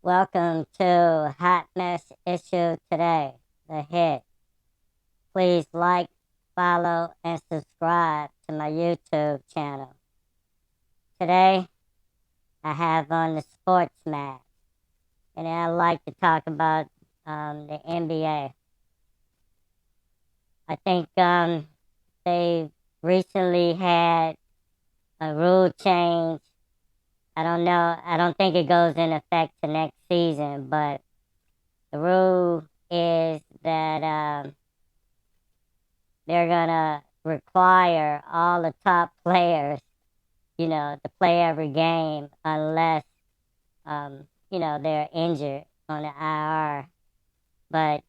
Welcome to Hot Mess Issue Today, the hit. Please like, follow, and subscribe to my YouTube channel. Today, I have on the sports mat, and I like to talk about the NBA. I think they recently had a rule change. I don't know. I don't think it goes in effect to next season, but the rule is that they're gonna require all the top players, to play every game unless, they're injured on the IR. But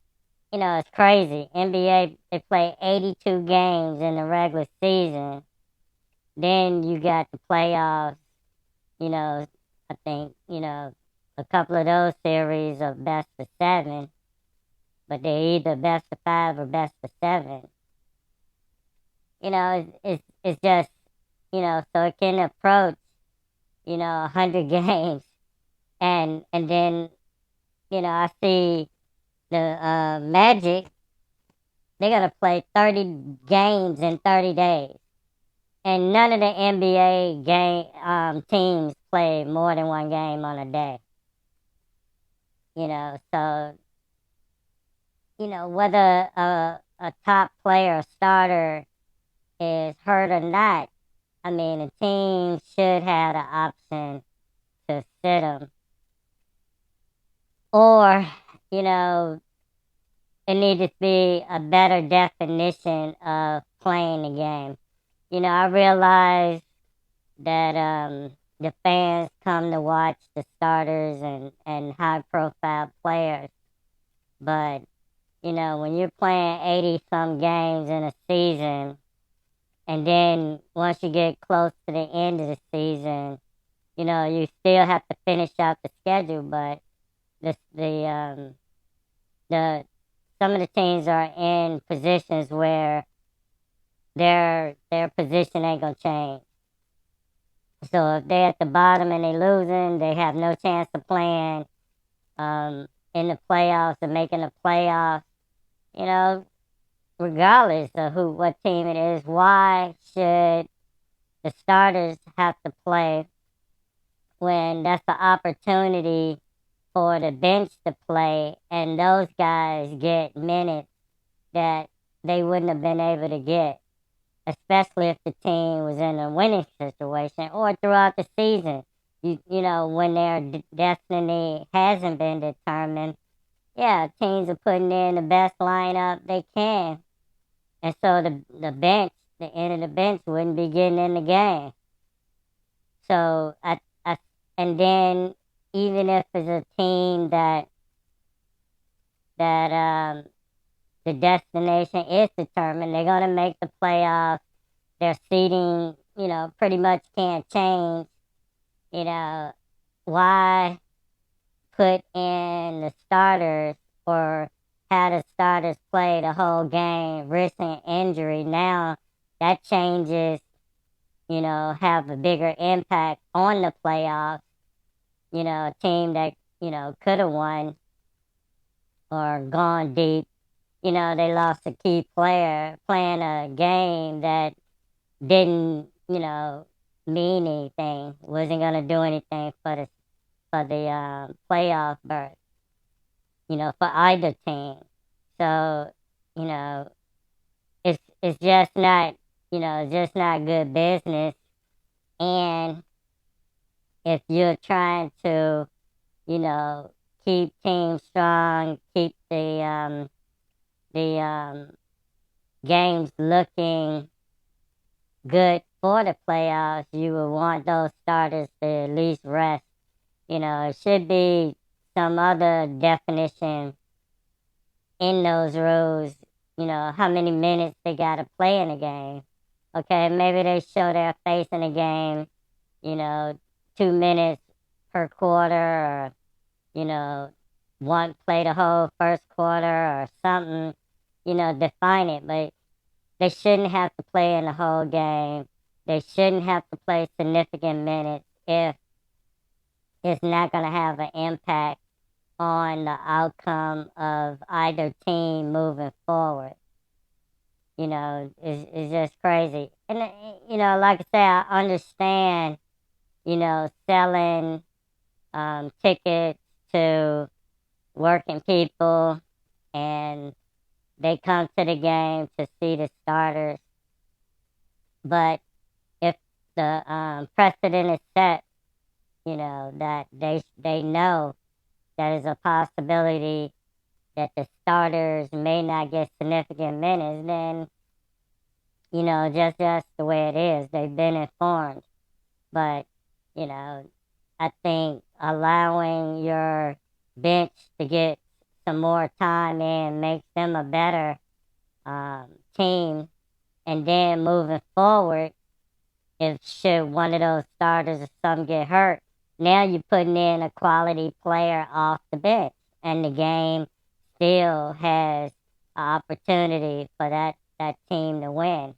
it's crazy. NBA, they play 82 games in the regular season. Then you got the playoffs. You know, I think a couple of those series are best of seven, but they're either best of five or best of seven. It's just, so it can approach, 100 games. And then, I see the Magic, they're going to play 30 games in 30 days. And none of the NBA teams play more than one game on a day. So, whether a top player, starter, is hurt or not, I mean, a team should have the option to sit them. Or, it needs to be a better definition of playing the game. I realize that the fans come to watch the starters and high profile players. But, when you're playing 80 some games in a season, and then once you get close to the end of the season, you still have to finish out the schedule, but the some of the teams are in positions where their position ain't gonna change. So if they're at the bottom and they losing, they have no chance of playing in the playoffs and making the playoffs. You know, regardless of what team it is, why should the starters have to play when that's the opportunity for the bench to play, and those guys get minutes that they wouldn't have been able to get, especially if the team was in a winning situation or throughout the season. When their destiny hasn't been determined, yeah, teams are putting in the best lineup they can, and so the end of the bench wouldn't be getting in the game. So and then even if it's a team that the destination is determined, they're gonna make the playoffs. Their seeding, pretty much can't change. You know, why put in the starters or have the starters play the whole game, risking injury? Now that changes, have a bigger impact on the playoffs. A team that, could have won or gone deep, they lost a key player playing a game that didn't, mean anything, wasn't going to do anything for the playoff berth, for either team. So, you know, it's just not, just not good business. And if you're trying to, you know, keep teams strong, keep the games looking good for the playoffs, you would want those starters to at least rest. It should be some other definition in those rules, how many minutes they got to play in a game. Okay, maybe they show their face in a game, you know, 2 minutes per quarter, or, one play the whole first quarter or something, define it. But they shouldn't have to play in the whole game. They shouldn't have to play significant minutes if it's not going to have an impact on the outcome of either team moving forward. Is just crazy. And like I say, I understand, selling tickets to working people, and they come to the game to see the starters. But if the precedent is set, that they know that is a possibility that the starters may not get significant minutes, then just the way it is. They've been informed. But you know, I think allowing your bench to get some more time in makes them a better team. And then moving forward, if should one of those starters or some get hurt, now you're putting in a quality player off the bench, and the game still has an opportunity for that team to win.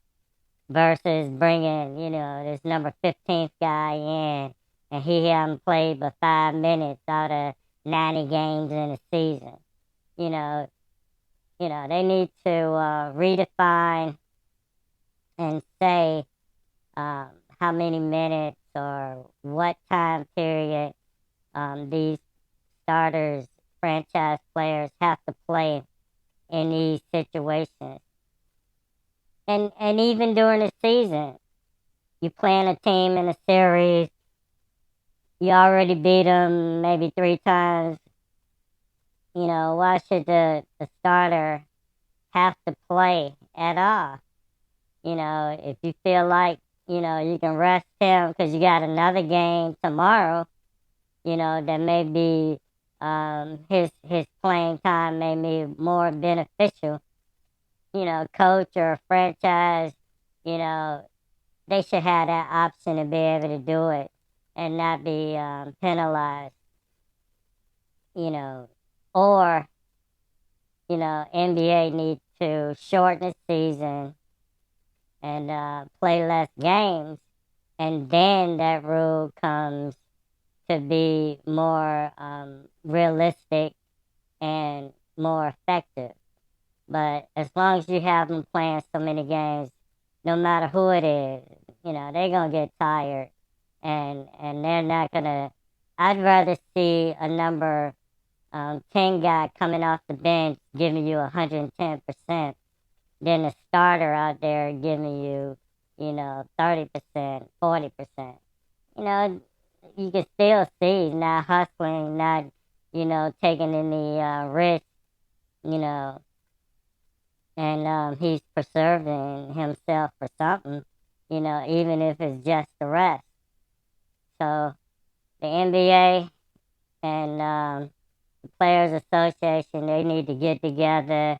Versus bringing, this number 15th guy in, and he hadn't played but 5 minutes out of 90 games in a season. You know, they need to redefine and say how many minutes or what time period these starters, franchise players have to play in these situations. And even during the season, you playing a team in a series, you already beat them maybe 3 times. Why should the starter have to play at all? If you feel like, you can rest him because you got another game tomorrow, that may be his playing time may be more beneficial. Coach or franchise, you know, they should have that option to be able to do it and not be penalized, you know, or, NBA needs to shorten the season and play less games. And then that rule comes to be more realistic and more effective. But as long as you have them playing so many games, no matter who it is, they're gonna get tired, and they're not gonna. I'd rather see a number 10 guy coming off the bench giving you 110% than a starter out there giving you, 30%, 40%. You know, you can still see not hustling, not taking any risk, you know, and he's preserving himself for something, even if it's just the rest. So the NBA and the Players Association, they need to get together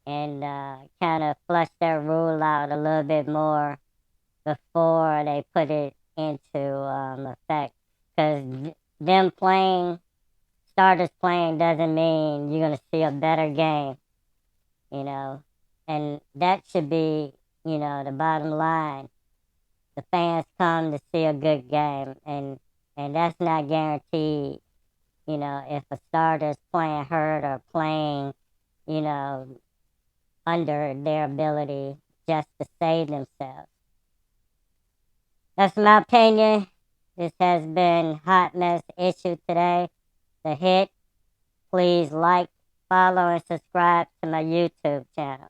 and kind of flush that rule out a little bit more before they put it into effect. Because them playing, starters playing, doesn't mean you're going to see a better game, you know. And that should be, the bottom line. The fans come to see a good game, and that's not guaranteed. If a starter's playing hurt or playing, you know, under their ability just to save themselves. That's my opinion. This has been Hot Mess Issue today. The Hit. Please like, follow, and subscribe to my YouTube channel.